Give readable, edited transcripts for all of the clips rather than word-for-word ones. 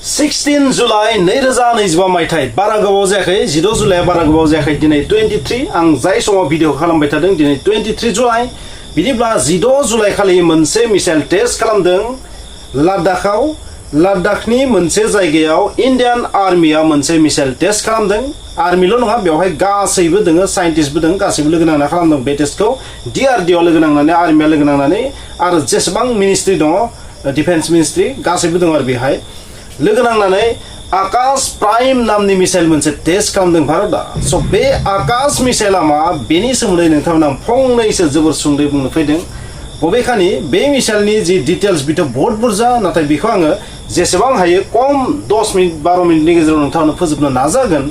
16 July 2025 मायथाइ बारा गोबाव जायाखै 16 जुलाइ बारा गोबाव जायाखै दिनै 23 आं जाय समाव भिडिअ खालामबाय थादों दिनै 23 जुलाइ बिदिब्ला 16 जुलाइ खालि मोनसे मिसाइल टेस्ट खालामदों लादाखनि मोनसे जायगायाव इन्डियान आर्मिया मोनसे मिसाइल टेस्ट खालामदों आर्मिल' नङा बेवहाय गासैबो दोङो साइन्टिस्टबो दों गासैबो लोगो नांना खालामदों बे टेस्टखौ DRDO लोगो नांनानै आर्मिया लोगो नांनानै आरो जेसेबां मिनिस्ट्रि दङ डिफेन्स मिनिस्ट्रि गासैबो दङ आरो बेहाय लोगो नांनानै आकाश प्राइम नामनि मिसाइल मोनसे टेस्ट खालामदों भारतआ स' बे आकाश मिसाइला मा बेनि सोमोन्दै नोंथांमोना फंनैसो जोबोर सुंद'यै बुंनो फैदों बबेखानि बे मिसाइलनि जि डिटेल्स बिथ' बहुत बुरजा नाथाय बेखौ आङो जेसेबां हायो खम 10 मिनिट 12 मिनिटनि गेजेराव नोंथांनो फोजोबनो नाजागोन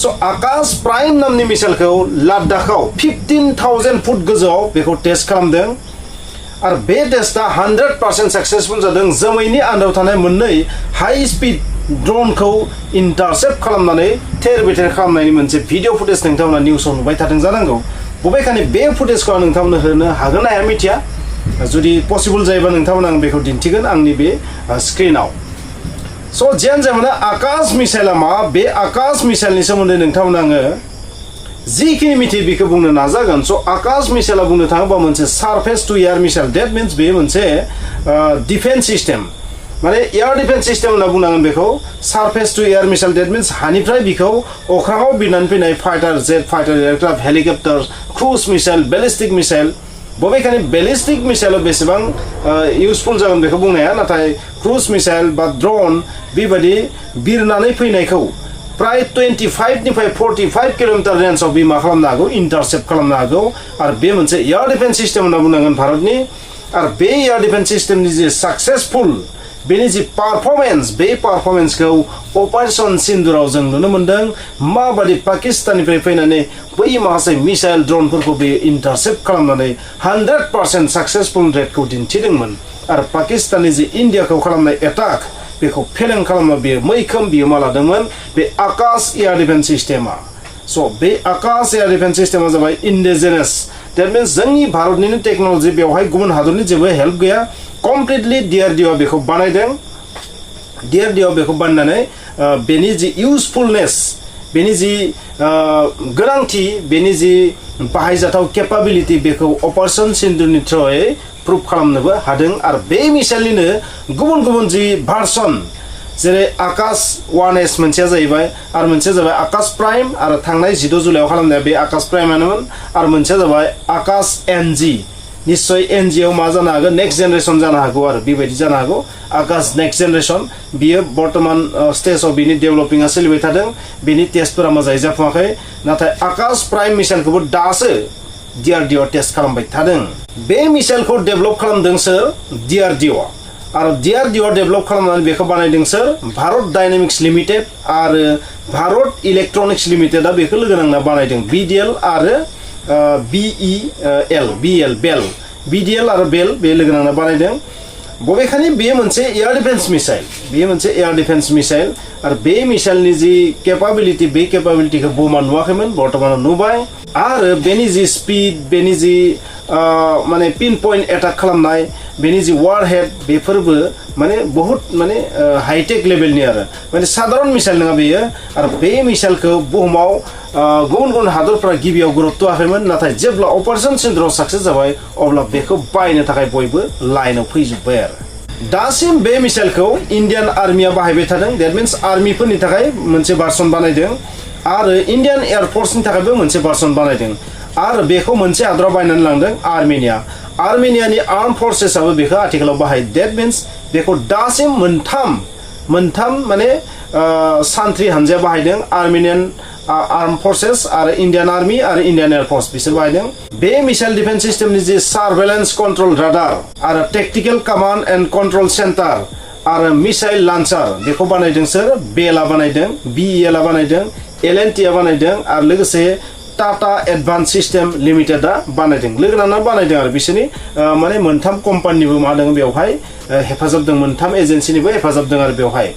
स' आकाश प्राइम नामनि मिसाइलखौ लादाखआव 15,000 फुट गोजौआव बेखौ टेस्ट खालामदों आरो बे टेस्टआ 100% सक्सेसफुल जादों जोमैनि आन्दाराव थानाय मोननै हाई स्पिड ड्रोनखौ इन्टारसेप्ट खालामनानै थेर बेथेर खालामनायनि मोनसे भिडिअ फुटेज नोंथांमोना निउसाव नुबाय थादों जानांगौ बबेखानि बे फुटेजखौ आं नोंथांमोननो होनो हागोन ना हाया मिथिया जुदि पसिबल जायोबा नोंथांमोना आं बेखौ दिन्थिगोन आंनि बे स्क्रिनाव स' जियानो जाया मानो आकाश मिसाइला मा बे आकाश मिसाइलनि सोमोन्दै नोंथांमोना आङो जिखिनि मिथियो बेखौ बुंनो नाजागोन स' आकाश मिसाइला बुंनो थाङोबा मोनसे surface to air missile that means बे मोनसे डिफेन्स सिस्टेम माने एयार डिफेन्स सिस्टेम होनना बुंनांगोन बेखौ surface to air missile that means हानिफ्राय बिखौ अख्राङाव बिरनानै फैनाय fighter jet fighter aircraft helicopter cruise missile ballistic missile बबेखानि बेलिस्टिक मिसाइलाव बेसेबां इउजफुल जागोन बेखौ बुंनो हाया नाथाय क्रुज मिसाइल बा ड्रोन बेबायदि बिरनानै फैनायखौ प्राय 25 निफ्राय 45 किलोमिटार रेन्जआव बे मा खालामनो हागौ इन्टारसेप्ट खालामनो हागौ आरो बे मोनसे एयार डिफेन्स सिस्टेम होनना बुंनांगोन भारतनि आरो बे एयार डिफेन्स सिस्टेमनि जि साक्सेसफुल बेनि जि पारफर्मेन्स बे पारफर्मेन्सखौ अपारेशन सिन्दुराव जों नुनो मोन्दों माबादि पाकिस्ताननिफ्राय फैनानै बै माखासे मिसाइल ड्रोनफोरखौ बे इन्टारसेप्ट खालामनानै 100% साक्सेसफुल रेटखौ दिन्थिदोंमोन आरो पाकिस्ताननि जि इन्डियाखौ खालामनाय एटाक बेखौ फेलें खालामना बेयो मैखोम बिहोमा लादोंमोन बे आकाश एयार डिफेन्स सिस्टेमा स' बे आकाश एयार डिफेन्स सिस्टेमा जाबाय इन्डिजिनास डेट मिन्स जोंनि भारतनिनो टेक्न'लजि बेवहाय गुबुन हादरनि जेबो हेल्प गैया कमप्लिटलि DRDO बेखौ बानायदों DRDO बेखौ बानायनानै बेनि जि इउजफुलनेस बेनि जि गोनांथि बेनि जि बाहायजाथाव केपाबिलिटि बेखौ अपारेशन सिन्दुरनि थ्रुयै प्रुभ खालामनोबो हादों आरो बे मिसाइलनिनो गुबुन गुबुन जि भार्सन जेरै आकाश 1S मोनसेया जाहैबाय आरो मोनसेया जाबाय आकाश प्राइम आरो थांनाय 16 जुलाइआव खालामनाया बे आकाश प्राइमानोमोन आरो मोनसेया जाबाय आकाश NG निश्चय NGआव मा जानो हागौ नेक्स्ट जेनेरेसन जानो हागौ आरो बेबायदि जानो हागौ आकाश नेक्स्ट जेनेरेसन बियो बर्तमान स्टेजआव बिनि डेभेलपिंआ सोलिबाय थादों बिनि टेस्टफोरा मोजाङै जाफुङाखै नाथाय आकाश प्राइम मिसाइलखौबो दासो DRDO टेस्ट खालामबाय थादों बे मिसाइलखौ डेभेलप खालामदों सोर DRDO आरो DRDO डेभेलप खालामनानै बेखौ बानायदों सोर भारत डायनामिक्स लिमिटेड आरो भारत इलेक्ट्रनिक्स लिमिटेडआ बेखौ लोगो नांना बानायदों BDL आरो BDL आरो बेल बे लोगो नांना बानायदों बबेखानि बेयो मोनसे एयार डिफेन्स मिसाइल आरो बे मिसाइलनि जि केपाबिलिटि बे केपाबिलिटिखौ बुहुमा नुवाखैमोन बर्तमानाव नुबाय आरो बेनि जि स्पिड बेनि जि माने पिन पइन्ट एटाक खालामनाय बेनि जि वारहेड बेफोरबो माने बहुत माने हाईटेक लेभेलनि आरो माने साधारन मिसाइल नङा बेयो आरो बे मिसाइलखौ बुहुमाव गुबुन गुबुन हादरफोरा गिबियाव गुरुत्व होआखैमोन नाथाय जेब्ला अपारेशन सिन्दुराव साक्सेस जाबाय अब्ला बेखौ बायनो थाखाय बयबो लाइनाव फैजोब्बाय आरो दासिम बे मिसाइलखौ इन्डियान आर्मिया बाहायबाय थादों डेट मिन्स आर्मिफोरनि थाखाय मोनसे भार्सन बानायदों आरो इन्डियान एयारफोर्सनि थाखायबो मोनसे भार्सन बानायदों आरो बेखौ मोनसे हादराव बायनानै लांदों आर्मेनियानि आर्म फर्सेसआबो बेखौ आथिखालाव बाहायो डेट मिन्स बेखौ दासिम मोनथाम माने सान्थ्रि हानजाया बाहायदों आर्मेनियान आर्म फर्सेस आरो इन्डियान आर्मी आरो इन्डियान एयारफोर्स बिसोर बाहायदों बे मिसाइल डिफेन्स सिस्टेमनि जि सार्भेलेन्स कन्ट्रोल राडार आरो टेक्टिकेल कमान्ड एन्ड कन्ट्रोल सेन्टार आरो मिसाइल लन्चार बेखौ बानायदों सोर बेलआ बानायदों BELआ बानायदों L&Tआ बानायदों आरो लोगोसे टाटा एडभान्स सिस्टेम लिमिटेडआ बानायदों लोगो नांना बानायदों आरो बिसोरनि माने मोनथाम कम्पानिनिबो मा दङ बेवहाय हेफाजाब दं मोनथाम एजेन्सिनिबो हेफाजाब दं आरो बेवहाय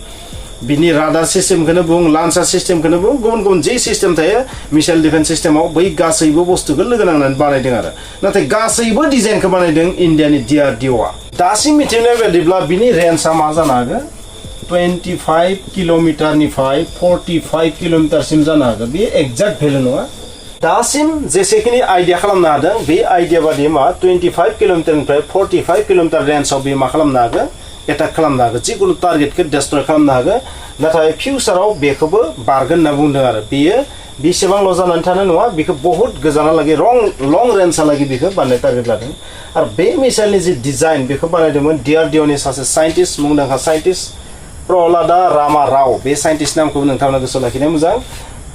बिनि राडार सिस्टेमखौनो बुं लान्चार सिस्टेमखौनो बुं गुबुन गुबुन जे सिस्टेम थायो मिसाइल डिफेन्स सिस्टेमाव बै गासैबो बुस्थुखौ लोगो नांनानै बानायदों आरो नाथाय गासैबो डिजाइनखौ बानायदों इन्डियानि DRDOआ दासिम मिथिनाय बायदिब्ला बिनि रेन्जआ मा जानो हागौ 25 किलोमीटरनिफ्राय 45 किलोमीटरसिम जानो हागौ बे एक्जाक्ट भेलु नङा दासिम जेसेखिनि आइडिया खालामनो हादों बे आइडिया बादि मा 25 किलोमीटरनिफ्राय 45 किलोमीटर रेन्जआव बे मा खालामनो हागौ एटाक खालामनो हागौ जिकुनु टारगेटखौ डिस्ट्रय खालामनो हागौ नाथाय फिउचाराव बेखौबो बारगोन होनना बुंदों आरो बेयो बेसेबांल' जानानै थानो नङा बेखौ बहुत गोजानालागै लं रेन्जहालागै बेखौ बानायनो टारगेट लादों आरो बे मिसाइलनि जि डिजाइन बेखौ बानायदोंमोन DRDO नि सासे साइन्टिस्ट मुंदांखा साइन्टिस्ट प्रहलादा रामा राव बे साइन्टिस्ट नामखौ नोंथांमोना गोसोआव लाखिनाया मोजां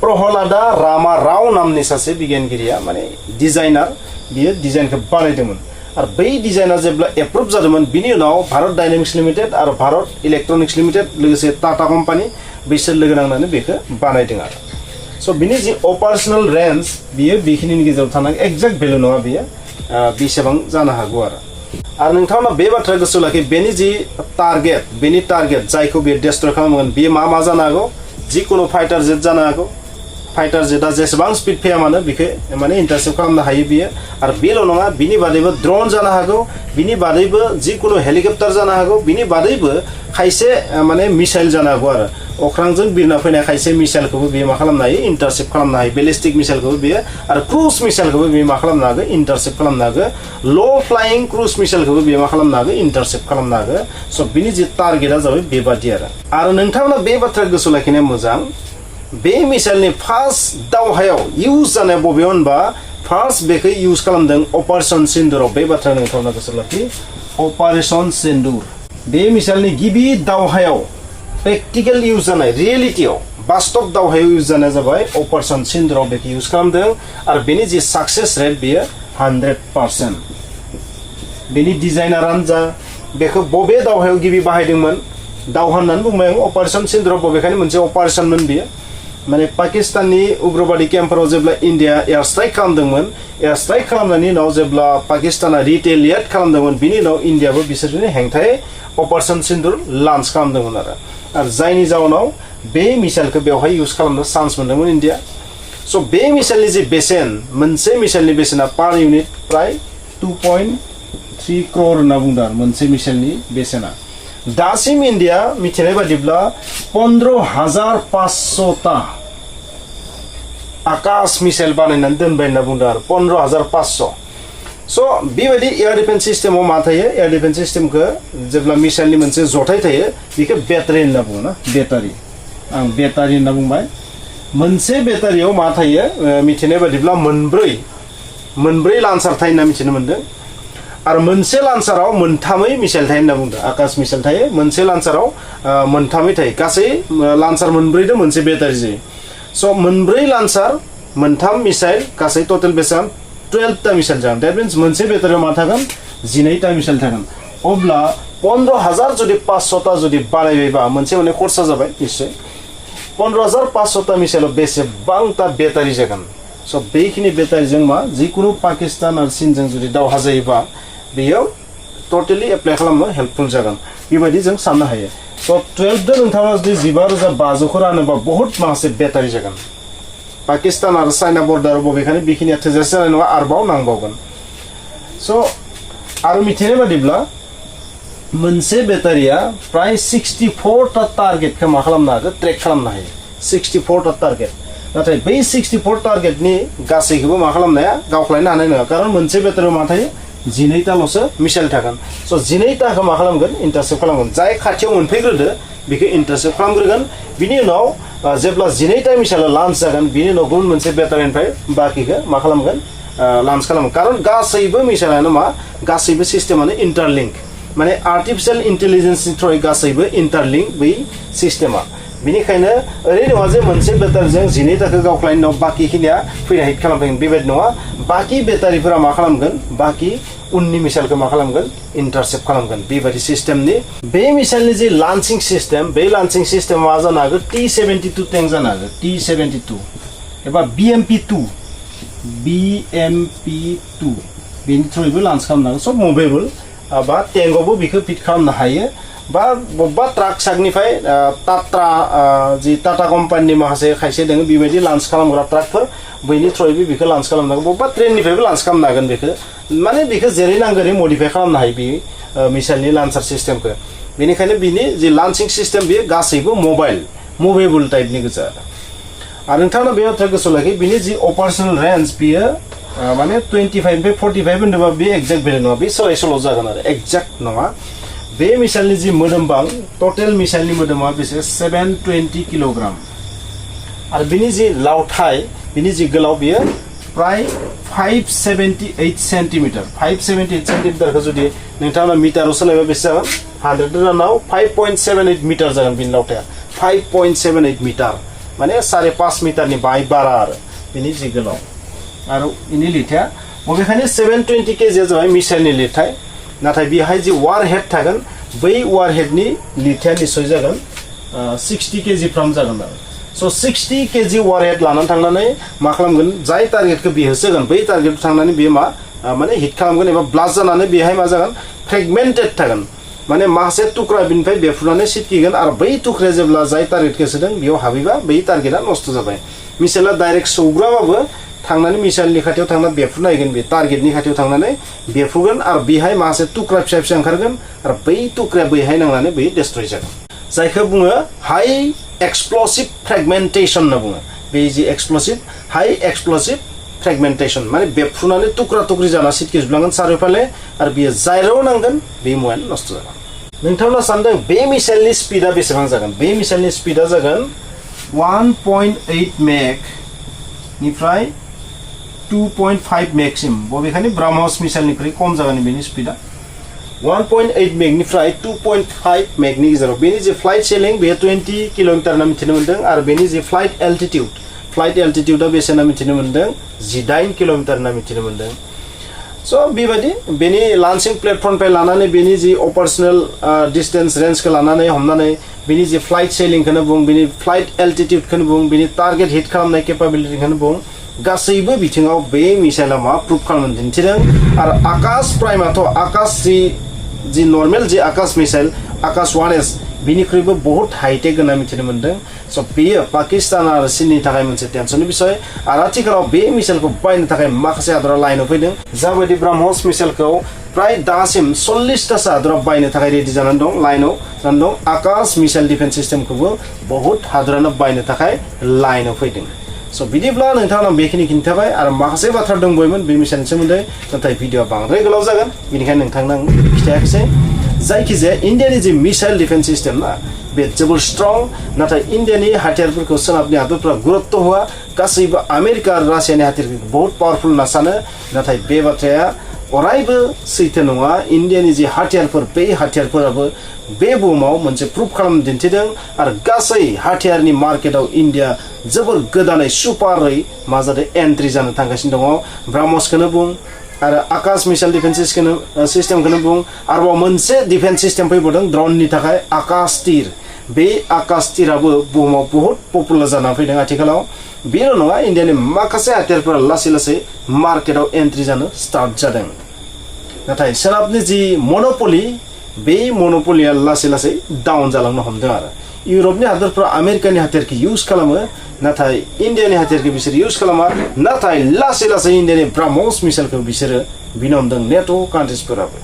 प्रहलादा रामा राव नामनि सासे बिगियानगिरिया माने डिजाइनार बियो डिजाइनखौ बानायदोंमोन आरो बै डिजाइना जेब्ला एप्रुभ जादोंमोन बिनि उनाव भारत डायनामिक्स लिमिटेड आरो भारत इलेक्ट्रनिक्स लिमिटेड लोगोसे टाटा कम्पानि बिसोर लोगो नांनानै बेखौ बानायदों आरो स' बिनि जि अपारेशनेल रेन्ज बियो बेखिनिनि गेजेराव थानांगौ एक्जाक्ट भेलु नङा बियो बेसेबां जानो हागौ आरो नोंथांमोना बे बाथ्रा गोसोआव लाखि बेनि जि टारगेट जायखौ बियो डिस्ट्रय खालामगोन बियो मा जानो हागौ जिकुनु फाइटार जेट जानो हागौ फाइटार जेटआ जेसेबां स्पिड फैया मानो बेखौ माने इन्टारसेप्ट खालामनो हायो बियो आरो बेल' नङा बिनि बादैबो ड्रन जानो हागौ बिनि बादैबो जिकुनु हेलिकप्टार जानो हागौ बिनि बादैबो खायसे माने मिसाइल जानो हागौ आरो अख्रांजों बिरना फैनाय खायसे मिसाइलखौबो बियो मा खालामनो हायो इन्टारसेप्ट खालामनो हायो बेलिस्टिक मिसाइलखौबो बियो आरो क्रुज मिसाइलखौबो बियो मा खालामनो हागौ इन्टारसेप्ट खालामनो हागौ ल' फ्लाइंग क्रुज मिसाइलखौबो बियो मा खालामनो हागौ इन्टारसेप्ट खालामनो हागौ स' बिनि जि टारगेटआ जाबाय बेबादि आरो नोंथांमोना बे बाथ्रा गोसोआव लाखिनाया मोजां बे मिसाइलनि फार्स्ट दावहायाव इउज जानाय बबेयाव होनबा फार्स्ट बेखौ इउज खालामदों अपारेशन सिन्दुराव बे बाथ्रा नोंथांमोना गोसोआव लाखि अपारेशन सिन्दुर बे मिसाइलनि गिबि दावहायाव प्रेक्टिकल इउज जानाय रियेलिटियाव बास्तब दावहायाव इउज जानाया जाबाय अपारेशन सिन्दुराव बेखौ इउज खालामदों आरो बेनि जि साक्सेस रेट बेयो 100% बेनि डिजाइनारानो जा बेखौ बबे दावहायाव गिबि बाहायदोंमोन दावहा होननानै बुंबाय आं अपारेशन सिन्दुराव बबेखानि मोनसे अपारेशनमोन बियो माने पाकिस्ताननि उग्रबादि केम्पफोराव जेब्ला इन्डिया एयार स्ट्राइक खालामदोंमोन एयार स्ट्राइक खालामनायनि उनाव जेब्ला पाकिस्ताना रिटेलिएट खालामदोंमोन बिनि उनाव इन्डियाबो बिसोरनि हेंथायै अपारेशन सिन्दुर लन्च खालामदोंमोन आरो जायनि जाउनाव बे मिसाइलखौ बेवहाय इउज खालामनो चान्स मोनदोंमोन इन्डिया स' बे मिसाइलनि जि बेसेन मोनसे मिसाइलनि बेसेना पार इउनिट प्राय 2.3 crore होनना बुंदों आरो मोनसे मिसाइलनि बेसेना दासिम इन्डिया मिथिनाय बादिब्ला 15,500ता आकाश मिसाइल बानायनानै दोनबाय होनना बुंदों आरो 15,500 स' बेबायदि एयार डिफेन्स सिस्टेमाव मा थायो एयार डिफेन्स सिस्टेमखौ जेब्ला मिसाइलनि मोनसे जथाय थायो बेखौ बेटारि होनना बुङो ना बेटारि आं बेटारि होनना बुंबाय मोनसे बेटारियाव मा थायो मिथिनाय बादिब्ला मोनब्रै लान्सार थायो होनना मिथिनो मोन्दों आरो मोनसे लान्साराव मोनथामै मिसाइल थायो होनना बुंदों आकाश मिसाइल थायो मोनसे लान्साराव मोनथामै थायो गासै लान्सार मोनब्रैदो मोनसे बेटारि जायो स' मोनब्रै लान्सार मोनथाम मिसाइल गासै टटेल बेसेबां 12टा मिसाइल जागोन द्याट मिन्स मोनसे बेटारियाव मा थागोन 12टा मिसाइल थागोन अब्ला 15,000 जुदि 500टा जुदि बानायबायबा मोनसे माने खरसा जाबाय निश्चय 15,500टा मिसाइलाव बेसेबांटा बेटारि जागोन स' बेखिनि बेटारिजों मा जिकुनु पाकिस्तान आरो चीनजों जुदि दावहा जायोबा बेयाव टटेलि एप्लाइ खालामनो हेल्पफुल जागोन बेबायदि जों साननो हायो स' 12दो नोंथाङा जुदि 15,500खौ रानोबा बहुत माखासे बेटारि जागोन पाकिस्तान आरो चाइना बर्डाराव बबेखानि बेखिनिया थोजासे जानाय नङा आरोबाव नांबावगोन स' आरो मिथिनाय बादिब्ला मोनसे बेटारिया प्राय 64टा टारगेटखौ मा खालामनो हागौ ट्रेक खालामनो हायो 64टा टारगेट नाथाय बै 64 टारगेटनि गासैखौबो मा खालामनो हाया गावख्लायनो हानाय नङा खारन मोनसे बेटारियाव मा थायो 12टाल'सो मिसाइल थागोन स' 12टाखौ मा खालामगोन इन्टारसेप्ट खालामगोन जाय खाथियाव मोनफैग्रोदो बेखौ इन्टारसेप्ट खालामग्रोगोन बिनि उनाव जेब्ला 12टा मिसाइला लन्च जागोन बिनि उनाव गुबुन मोनसे बेटारिनिफ्राय बाकिखौ मा खालामगोन लन्च खालामगोन खारन गासैबो मिसाइलानो मा गासैबो सिस्टेमानो इन्टारलिंक माने आर्टिफिशियेल इन्टेलिजेन्सनि थ्रुयै गासैबो इन्टारलिंक बै सिस्टेमा बेनिखायनो ओरै नङा जे मोनसे बेटारिजों 12टाखौ गावख्लायनो उनाव बाकिखिनिया फैना हिट खालामफैगोन बेबायदि नङा बाकी बेटारिफोरा मा खालामगोन बाकी उननि मिसाइलखौ मा खालामगोन इन्टारसेप्ट खालामगोन बेबायदि सिस्टेमनि बे मिसाइलनि जे लन्चिं सिस्टेम बे लन्चिं सिस्टेम मा जानो हागौ T-72 टेंक जानो हागौ T-72 एबा BMP-2 बेनि थ्रुयैबो लन्च खालामनो हागौ सब मुभेबल बा टेंकआवबो बेखौ फिट खालामनो हायो बा बबेबा ट्राक सागनिफ्राय टाटा कम्पानिनि माखासे खायसे दङ बेबायदि लन्च खालामग्रा ट्राकफोर बैनि थ्रुयैबो बेखौ लन्च खालामनो हागौ बबेबा ट्रेननिफ्रायबो लन्च खालामनो हागोन बेखौ माने बेखौ जेरै नांगौ ओरै मडिफाइ खालामनो हायो बे मिसाइलनि लन्चार सिस्टेमखौ बेनिखायनो बिनि जे लॉन्चिंग सिस्टेम बेयो गासैबो मुभेबल टाइपनि गोजा आरो नोंथाङा बे बाथ्रा गोसोआव लाखि बिनि जि अपारेशनल रेन्ज बेयो माने 25 निफ्राय 45 होनोबा बे एक्जेक्ट भेल्यु नङा बे सोलाय सोल' जागोन आरो एक्जेक्ट नङा बे मिसाइलनि जि मोदोमबां टोटल मिसाइलनि मोदोमा बेसे 720 किलोग्राम आरो बिनि जि लावथाय बिनि जि गोलाव बेयो प्राय 578 सेन्टिमिटार 578 सेन्टिमिटारखौ जुदि नोंथाङा मिटाराव सोलायबा बेसे जागोन 100 रानाव 5.78 मिटार जागोन बिनि लावथाया 5.78 मिटार माने 5.5 मिटारनि बाय बारा आरो बिनि जि गोलाव आरो बिनि लिरथाया बबेखानि 720 केजि जाबाय मिसाइलनि लिरथाय नाथाय बेहाय जि वारहेड थागोन बै वारहेडनि लिरथाया निश्चय जागोन 60 केजि फ्राम जागोन आरो So 60 केजि वारहेड लानानै थांनानै मा खालामगोन जाय टारगेटखौ बे होसोगोन बै टारगेटखौ थांनानै बे माने हिट खालामगोन एबा ब्लास्ट जानानै बेहाय मा जागोन फ्रेगमेन्टेड थागोन माने माखासे टुक्रा बिनिफ्राय बेफ्रुनानै सिटकिगोन आरो बै टुक्राया जेब्ला जाय टारगेटखौ होसोदों बेयाव हाबैबा बै टारगेटआ नस्त जाबाय मिसाइला डाइरेक्ट सौग्राबाबो थांनानै मिसाइलनि खाथियाव थांना बेफ्रुना हैगोन बे टारगेटनि खाथियाव थांनानै बेफ्रुगोन आरो बेहाय माखासे टुक्रा फिसा फिसा ओंखारगोन आरो बै टुक्राया बैहाय नांनानै बै डिस्ट्रय जागोन जायखौ बुङो हाई एक्सप्लोसिव फ्रेगमेन्टेशन होनना बुङो बे जि एक्सप्लोसिव हाई एक्सप्लोसिव फ्रेगमेन्टेशन माने बेफ्रुनानै टुक्रा टुक्रि जाना सिटकिजोबलांगोन चारिय'फाले आरो बेयो जायराव नांगोन बे मुवायानो नस्त जागोन नोंथाङा सानदों बे मिसाइलनि स्पिडा बेसेबां जागोन बे मिसाइलनि स्पिडा जागोन 1.8 मेक निफ्राय 2.5 मेकसिम बबेखानि ब्रह्मस मिसाइलनिख्रुइ खम जागोन बेनि स्पिडा 1.8 मेगनिफ्राय 2.5 मेगनि गेजेराव बेनि जे फ्लाइट सेलिं बे 20 किलोमिटार होनना मिथिनो मोन्दों आरो बेनि जे फ्लाइट एल्टिट्युडआ बेसे होनना मिथिनो मोन्दों 18 किलोमिटार होनना मिथिनो मोन्दों स' बेबायदि बेनि लॉन्चिं प्लेटफर्मनिफ्राय लानानै बेनि जि अपारेशनेल डिस्टेन्स रेन्जखौ लानानै हमनानै बेनि जि फ्लाइट सेलिंखौनो बुं बेनि फ्लाइट एल्टिट्युडखौनो बुं बेनि टारगेट हिट खालामनाय केपाबिलिटिखौनो बुं गासैबो बिथिङाव बे मिसाइला मा प्रुभ खालामनानै दिन्थिदों आरो आकाश प्राइमाथ' आकाश जि नर्मेल जि आकाश मिसाइल आकाश 1S बिनिख्रुइबो बहुत हाइटेक होनना मिथिनो मोन्दों स' बेयो पाकिस्तान आरो चीननि थाखाय मोनसे टेनसननि बिषय आरो आथिखालाव बे मिसाइलखौ बायनो थाखाय माखासे हादरा लाइनाव फैदों जाबायदि ब्रह्मस मिसाइलखौ प्राय दासिम 40तासो हादरा बायनो थाखाय रेडि जानानै दं लाइनाव जानानै दं आकाश मिसाइल डिफेन्स सिस्टेमखौबो बहुत हादरानो बायनो थाखाय लाइनाव फैदों स' बिदिब्ला नोंथांनाव बेखिनि खिन्थाबाय आरो माखासे बाथ्रा दंबावोमोन बे मिसाइलनि सोमोन्दै नाथाय भिडिअआ बांद्राय गोलाव जागोन बेनिखायनो नोंथांनो आं खिथायाखैसै जायखिजाया इन्डियानि जि मिसाइल डिफेन्स सिस्टेम ना बे जोबोर स्ट्रं नाथाय इन्डियानि हाथियारफोरखौ सोनाबनि हादरफोरा गुरुत्व होआ गासैबो आमेरिका आरो रासियानि हाथियारफोरखौ बहुत पावारफुल होनना सानो नाथाय बे बाथ्राया अरायबो सैथो नङा इन्डियानि जि हाथियारफोर बे हाथियारफोराबो बे बुहुमाव मोनसे प्रुभ खालामना दिन्थिदों आरो गासै हाथियारनि मार्केटआव इन्डिया जोबोर गोदानै सुपारै मा जादों एन्ट्रि जानो थांगासिनो दङ ब्रह्मसखौनो बुं आरो आकाश मिसाइल डिफेन्स सिस्टेमखौनो बुं आरोबाव मोनसे डिफेन्स सिस्टेम फैबावदों ड्रननि थाखाय आकाश तीर बे आकाश तीराबो बुहुमाव बहुत पपुलार जाना फैदों आथिखालाव बेल' नङा इन्डियानि माखासे हाथियारफोरा लासै लासै मार्केटआव एन्ट्रि जानो स्टार्ट जादों नाथाय सोनाबनि जि मन'पलि बे मन'पलिया लासै लासै डाउन जालांनो हमदों आरो इउरपनि हादरफोरा आमेरिकानि हाथियारखौ इउज खालामो नाथाय इन्डियानि हाथियारखौ बिसोर इउज खालामा नाथाय लासै लासै इन्डियानि ब्रह्मस मिसाइलखौ बिसोरो बिनो हमदों नेट' कान्ट्रिसफोराबो